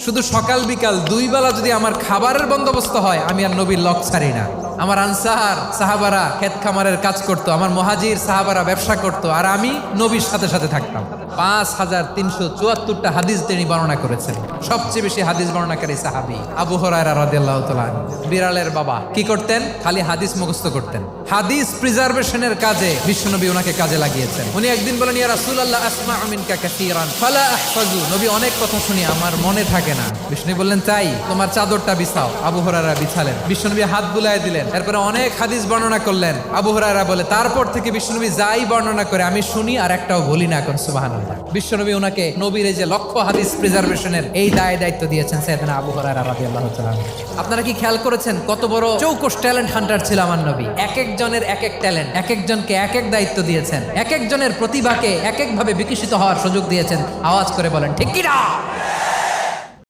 শুধু সকাল বিকাল দুই বেলা যদি আমার খাবারের বন্দোবস্ত হয়, আমি আর নবীর লক ছাড়ি না। আমার আনসার সাহাবারা ক্ষেত খামারের কাজ করত, আমার মুহাজির সাহাবারা ব্যবসা করত, আর আমি নবীর সাথে সাথে থাকতাম। 5374টা হাদিস তিনি বর্ণনা করেছেন। সবচেয়ে বেশি হাদিস বর্ণনাকারী সাহাবী আবু হুরায়রা রাদিয়াল্লাহু তাআলা আনহু। বিড়ালের বাবা কি করতেন? খালি হাদিস মুখস্থ করতেন। হাদিস প্রিজার্ভেশনের কাজে বিশ্বনবী ওনাকে কাজে লাগিয়েছেন। উনি একদিন বলেন, ইয়া রাসূলুল্লাহ আসমাউ মিনকা কাসীরান ফালা আহফাজু। নবী অনেক কথা শুনি, আমার মনে থাকে না। বিশ্বনবী বললেন, তাই তোমার চাদরটা বিছাও। আবু হুরায়রা বিছালেন। বিশ্বনবী হাত বুলায় দিলেন। এরপরে অনেক হাদিস বর্ণনা করলেন। আবু হুরায়রা বলে, তারপর থেকে বিশ্বনবী যাই বর্ণনা করে আমি শুনি আর একটাও বলি না। এখন সুবহানাল্লাহ। বিশ্বনবী ওনাকে নবীর এই যে লক্ষ হাদিস প্রিজার্ভেশনের এই দায়িত্ব দিয়েছেন সাইয়েদনা আবু হুরায়রা রাদিয়াল্লাহু তাআলা। আপনারা কি খেয়াল করেছেন কত বড় চৌকস ট্যালেন্ট হান্টার ছিল আমার নবী? এক একজনের এক এক ট্যালেন্ট, এক একজনকে এক এক দায়িত্ব দিয়েছেন, এক একজনের প্রতিভাকে এক একভাবে বিকশিত হওয়ার সুযোগ দিয়েছেন। আওয়াজ করে বলেন ঠিক কি না?